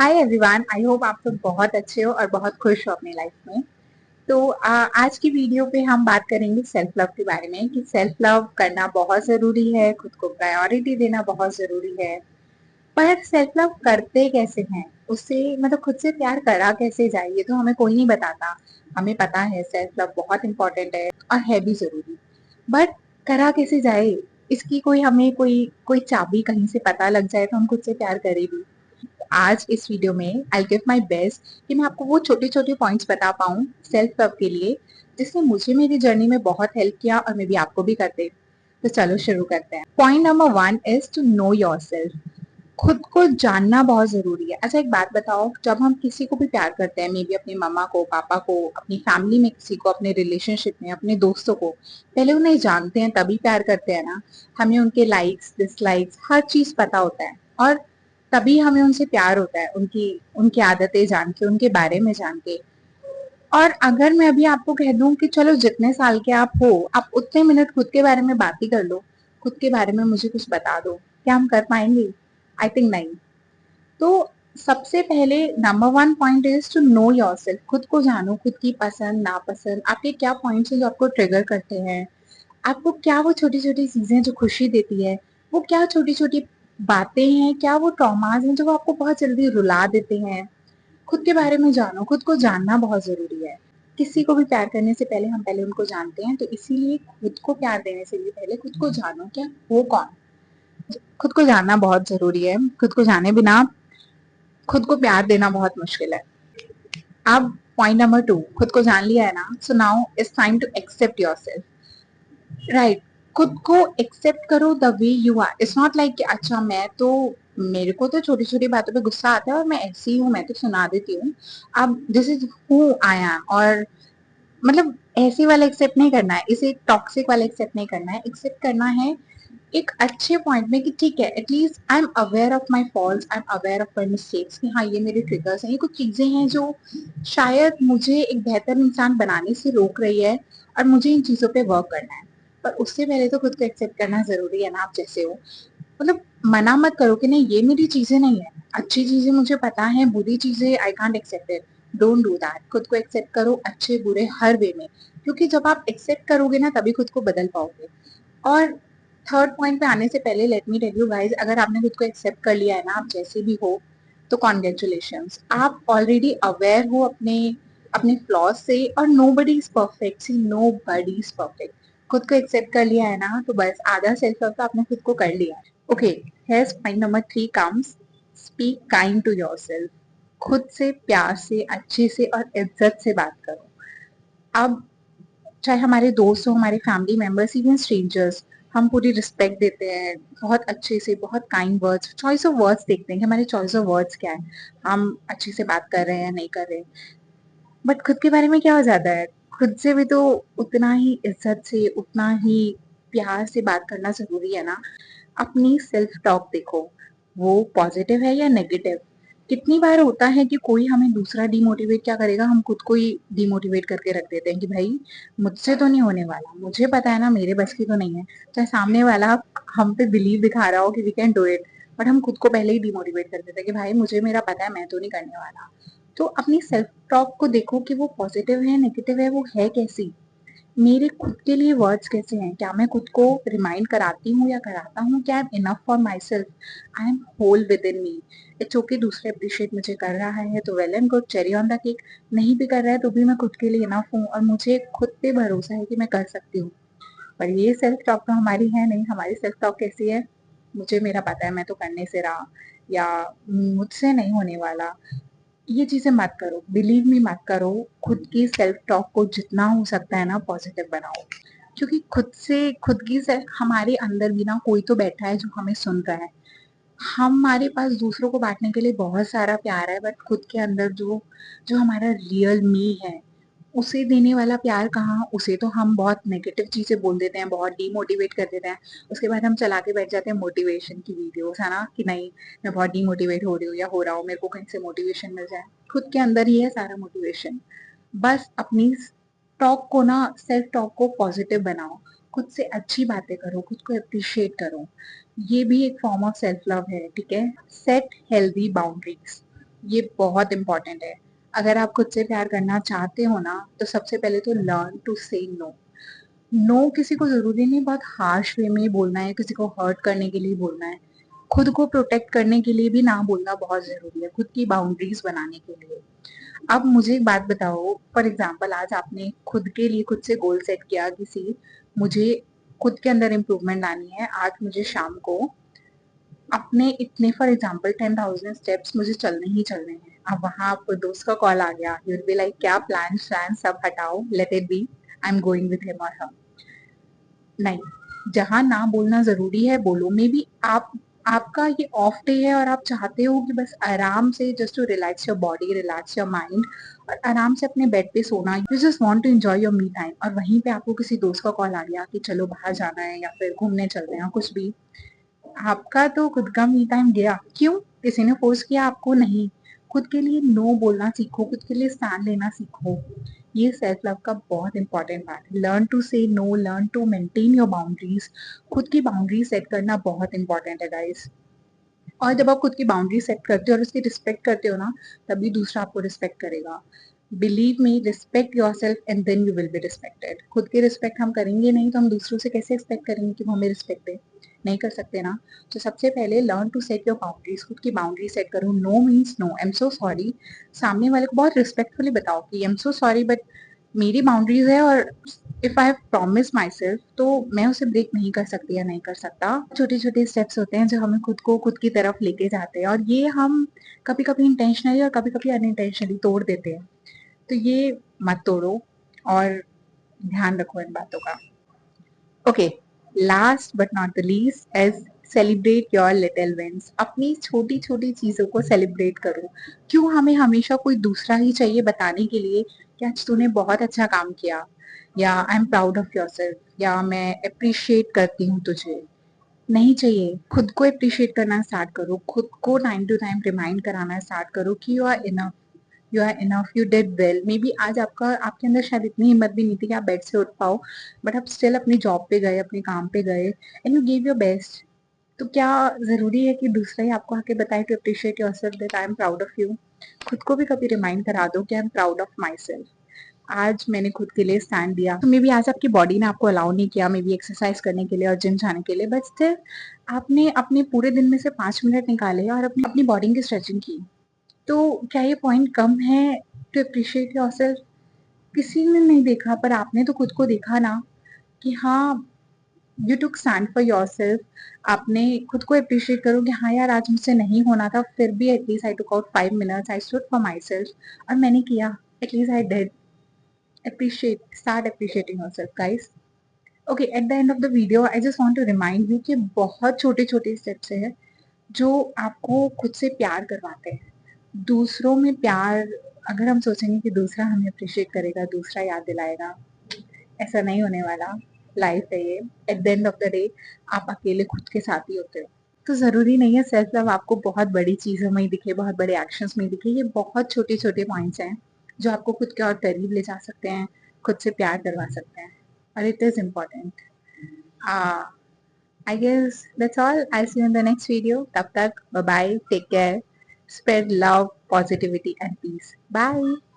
Hi everyone, I hope आप सब बहुत अच्छे हो और बहुत खुश हो अपनी लाइफ में। तो आज की वीडियो पे हम बात करेंगे सेल्फ लव के बारे में कि सेल्फ लव करना बहुत जरूरी है, खुद को प्रायोरिटी देना बहुत जरूरी है। पर सेल्फ लव करते कैसे हैं, उससे मतलब खुद से प्यार करा कैसे जाए, ये तो हमें कोई नहीं बताता। हमें पता है सेल्फ लव बहुत इंपॉर्टेंट है और है भी जरूरी, बट करा कैसे जाए, इसकी कोई हमें कोई कोई चाबी कहीं से पता लग जाए तो हम खुद से प्यार करें भी। आज इस वीडियो में आई गिव माई बेस्ट कि मैं आपको वो छोटे छोटे पॉइंट्स बता पाऊँ सेल्फ लव के लिए, जिसने मुझे मेरी जर्नी में बहुत हेल्प किया और मे बी आपको भी करते। तो चलो शुरू करते हैं। Point number 1 is to know yourself. खुद को जानना बहुत जरूरी है। अच्छा, एक बात बताओ, जब हम किसी को भी प्यार करते हैं, मे बी अपनी मम्मा को, पापा को, अपनी फैमिली में किसी को, अपने रिलेशनशिप में अपने दोस्तों को, पहले उन्हें जानते हैं तभी प्यार करते हैं ना। हमें उनके लाइक्स डिसलाइक्स हर चीज पता होता है और तभी हमें उनसे प्यार होता है, उनकी उनकी आदतें जान के, उनके बारे में जान के। और अगर मैं अभी आपको कह दूं कि चलो जितने साल के आप हो, आप उतने मिनट खुद के बारे में बात ही कर लो, खुद के बारे में मुझे कुछ बता दो, क्या हम कर पाएंगे? आई थिंक नहीं। तो सबसे पहले number 1 point is to know yourself. खुद को जानो, खुद की पसंद नापसंद, आपके क्या पॉइंट्स हैं जो आपको ट्रिगर करते हैं, आपको क्या वो छोटी छोटी चीजें जो खुशी देती है, वो क्या छोटी छोटी बातें हैं, क्या वो ट्रॉमाज हैं जो वो आपको बहुत जल्दी रुला देते हैं। खुद के बारे में जानो, खुद को जानना बहुत जरूरी है। किसी को भी प्यार करने से पहले हम पहले उनको जानते हैं, तो इसीलिए खुद को प्यार देने से भी पहले खुद को जानो, क्या वो कौन। खुद को जानना बहुत जरूरी है। खुद को जाने बिना खुद को प्यार देना बहुत मुश्किल है। अब पॉइंट नंबर 2, खुद को जान लिया है ना, so now it's time to accept yourself. Right, खुद को एक्सेप्ट करो the way you are. It's not like कि अच्छा मैं तो, मेरे को तो छोटी छोटी बातों पे गुस्सा आता है और मैं ऐसी हूँ, मैं तो सुना देती हूँ। अब this is who I am, और मतलब ऐसी वाला एक्सेप्ट नहीं करना है, इसे टॉक्सिक वाला एक्सेप्ट नहीं करना है। एक्सेप्ट करना है एक अच्छे पॉइंट में कि ठीक है, at least I am aware of my fault, I am aware of my mistakes, कि हाँ ये मेरे ट्रिगर्स हैं, ये कुछ चीजें हैं जो शायद मुझे एक बेहतर इंसान बनाने से रोक रही है और मुझे इन चीजों पे वर्क करना है। पर उससे पहले तो खुद को एक्सेप्ट करना जरूरी है ना, आप जैसे हो। मतलब मना मत करो कि नहीं ये मेरी चीजें नहीं है, अच्छी चीजें मुझे पता है, बुरी चीजें I can't accept it. Don't do that. खुद को एक्सेप्ट करो अच्छे बुरे हर वे में, क्योंकि जब आप एक्सेप्ट करोगे ना तभी खुद को बदल पाओगे। और थर्ड पॉइंट पे आने से पहले let me tell you guys, अगर आपने खुद को एक्सेप्ट कर लिया है ना, आप जैसे भी हो, तो कॉन्ग्रेचुलेशंस, आप ऑलरेडी अवेयर हो अपने अपने फ्लॉज से। और nobody is perfect, see nobody is perfect. खुद को एक्सेप्ट कर लिया है ना, तो बस आधा सेल्फ लव तो आपने खुद को कर लिया है। Okay, here's point number 3 comes, speak kind to yourself. खुद से प्यार से, अच्छे से और इज्जत से बात करो। अब चाहे हमारे दोस्त हो, हमारे फैमिली मेंबर्स, इवन स्ट्रेंजर्स, हम पूरी रिस्पेक्ट देते हैं, बहुत अच्छे से, बहुत kind words, choice of words देखते हैं कि हमारे चॉइस ऑफ वर्ड्स क्या है, हम अच्छे से बात कर रहे हैं या नहीं कर रहे। बट खुद के बारे में क्या हो जाता है, खुद से भी तो उतना ही इज्जत से, उतना ही प्यार से बात करना जरूरी है ना। अपनी सेल्फ टॉक देखो, वो पॉजिटिव है या नेगेटिव। कितनी बार होता है कि कोई हमें दूसरा डिमोटिवेट क्या करेगा, हम खुद को ही डिमोटिवेट करके रख देते हैं कि भाई मुझसे तो नहीं होने वाला, मुझे पता है ना मेरे बस की तो नहीं है। चाहे सामने वाला हम पे बिलीव दिखा रहा हो कि we can do it, but हम खुद को पहले ही डिमोटिवेट कर देते हैं कि भाई मुझे मेरा पता है, मैं तो नहीं करने वाला। तो अपनी सेल्फ टॉक को देखो कि वो पॉजिटिव है नेगेटिव है, वो है कैसी। मेरे खुद के लिए वर्ड्स कैसे हैं, क्या मैं खुद को रिमाइंड कराती हूँ या कराता हूँ कि I am enough for myself, I am whole within me. It's okay, दूसरे अप्रिशिएट मुझे कर रहा है तो well and good, cherry on the cake. नहीं भी कर रहा है तो भी मैं खुद के लिए इनफ हूँ और मुझे खुद पे भरोसा है कि मैं कर सकती हूँ। पर ये सेल्फ टॉक तो हमारी है नहीं। हमारी सेल्फ टॉक कैसी है, मुझे मेरा पता है, मैं तो करने से रहा, या मुझसे नहीं होने वाला। ये चीजें मत करो, बिलीव मी मत करो। खुद की सेल्फ टॉक को जितना हो सकता है ना पॉजिटिव बनाओ, क्योंकि खुद से, खुद की सेल्फ, हमारे अंदर भी ना कोई तो बैठा है जो हमें सुन रहा है। हमारे पास दूसरों को बांटने के लिए बहुत सारा प्यार है, बट खुद के अंदर जो जो हमारा रियल मी है, उसे देने वाला प्यार कहाँ। उसे तो हम बहुत नेगेटिव चीजें बोल देते हैं, बहुत डीमोटिवेट कर देते हैं। उसके बाद हम चला के बैठ जाते हैं मोटिवेशन की वीडियोस, है ना, कि नहीं मैं बहुत डीमोटिवेट हो रही हूँ या हो रहा हूँ, मेरे को कहीं से मोटिवेशन मिल जाए। खुद के अंदर ही है सारा मोटिवेशन। बस अपनी टॉक को ना, सेल्फ टॉक को पॉजिटिव बनाओ, खुद से अच्छी बातें करो, खुद को अप्रिशिएट करो। ये भी एक फॉर्म ऑफ सेल्फ लव है, ठीक है। Set healthy boundaries. ये बहुत इंपॉर्टेंट है। अगर आप खुद से प्यार करना चाहते हो ना, तो सबसे पहले तो learn to say no. No किसी को जरूरी नहीं बहुत हार्श वे में ही बोलना है, किसी को हर्ट करने के लिए बोलना है। खुद को प्रोटेक्ट करने के लिए भी ना बोलना बहुत जरूरी है, खुद की बाउंड्रीज बनाने के लिए। अब मुझे एक बात बताओ, फॉर एग्जाम्पल आज आपने खुद के लिए खुद से गोल सेट किया किसी, मुझे खुद के अंदर इम्प्रूवमेंट लानी है, आज मुझे शाम को अपने इतने फॉर एग्जाम्पल 10,000 स्टेप्स मुझे चलने ही चलने हैं। अब वहां आपको दोस्त का कॉल आ गया, यू विल बी लाइक क्या प्लान श्लान सब हटाओ, let it be, I am going with him और हर। नहीं, जहां ना बोलना जरूरी है बोलो। मे बी आपका ये ऑफ डे है और आप चाहते हो कि बस आराम से just to relax your body, relax your mind, और आराम से अपने बेड पे सोना, you just want to enjoy your me time, और वहीं पे आपको किसी दोस्त का कॉल आ गया कि चलो बाहर जाना है या फिर घूमने चलते हैं, कुछ भी। आपका तो खुद का मी टाइम गया। क्यों? किसी ने फोर्स किया आपको? नहीं। खुद के लिए नो बोलना सीखो, खुद के लिए स्टैंड लेना सीखो। ये सेल्फ लव का बहुत इंपॉर्टेंट पार्ट है। Learn to say no, learn to maintain your boundaries. खुद की बाउंड्री सेट करना बहुत इंपॉर्टेंट है गाइस। और जब आप खुद की बाउंड्री सेट करते हो और उसकी रिस्पेक्ट करते हो ना, तभी दूसरा आपको रिस्पेक्ट करेगा। Believe me, respect yourself and then you will be respected. खुद की रिस्पेक्ट हम करेंगे नहीं तो हम दूसरों से कैसे एक्सपेक्ट करेंगे कि वो हमें रिस्पेक्ट दे? नहीं कर सकते ना। तो सबसे पहले learn to set your boundaries, खुद की बाउंड्री सेट करो। No means no, I am so sorry. सामने वाले को बहुत रिस्पेक्टफुली बताओ कि I am so sorry but मेरी बाउंड्रीज है, और if I have promise myself तो मैं उसे ब्रेक नहीं कर सकती या नहीं कर सकता। छोटे छोटे स्टेप्स होते हैं जो हमें खुद को खुद की तरफ लेके जाते हैं, और ये हम कभी कभी इंटेंशनली और कभी कभी अनइंटेंशनली तोड़ देते हैं। तो ये मत तोड़ो और ध्यान रखो इन बातों का। Okay, last but not the least is celebrate your little wins. अपनी छोटी छोटी चीजों को सेलिब्रेट करो। क्यों हमें हमेशा कोई दूसरा ही चाहिए बताने के लिए कि आज तूने बहुत अच्छा काम किया, या आई am proud of your self, या मैं अप्रिशिएट करती हूँ तुझे? नहीं चाहिए। खुद को अप्रिशिएट करना स्टार्ट करो, खुद को टाइम टू टाइम रिमाइंड कराना स्टार्ट करो कि you are enough, you are enough, you did well. Maybe आज आपके अंदर शायद इतनी हिम्मत भी नहीं थी कि आप बेड से उठ पाओ, बट आप स्टिल अपनी जॉब पे गए, अपने काम पे गए, and you give your best. तो क्या जरूरी है कि दूसरा ही आपको आके बताए to appreciate yourself that I am proud of you? खुद को भी कभी रिमाइंड करा दो कि I am proud of myself. आज मैंने खुद के लिए स्टैंड दिया। तो मे बी आज आपकी बॉडी ने आपको अलाउ नहीं किया मे बी एक्सरसाइज करने के लिए और जिम जाने के लिए, बट स्टिल आपने अपने पूरे दिन में से 5 मिनट निकाले और अपनी अपनी बॉडी की स्ट्रेचिंग की। तो क्या ये पॉइंट कम है टू अप्रिशिएट योरसेल्फ? किसी ने नहीं देखा पर आपने तो खुद को देखा ना, कि हाँ, you took stand for yourself. आपने खुद को अप्रिशिएट करो कि हाँ यार, आज मुझसे नहीं होना था, फिर भी at least I took out 5 minutes, I stood for my self और मैंने किया, at least I did. appreciate start appreciating yourself guys. Okay, at the end of the video I just want to remind you कि बहुत छोटे छोटे steps है जो आपको खुद से प्यार करवाते हैं। दूसरों में प्यार, अगर हम सोचेंगे कि दूसरा हमें अप्रिशिएट करेगा, दूसरा याद दिलाएगा, ऐसा नहीं होने वाला। लाइफ है ये, at the end of the day आप अकेले खुद के साथ ही होते हो। तो जरूरी नहीं है सेल्फ लव आपको बहुत बड़ी चीजों में ही दिखे, बहुत बड़े एक्शंस में दिखे। ये बहुत छोटे छोटे पॉइंट्स हैं जो आपको खुद के और करीब ले जा सकते हैं, खुद से प्यार करवा सकते हैं, और it is important. I guess that's all, I see you in the next video. तब तक bye bye, take care, spread love, positivity and peace. Bye.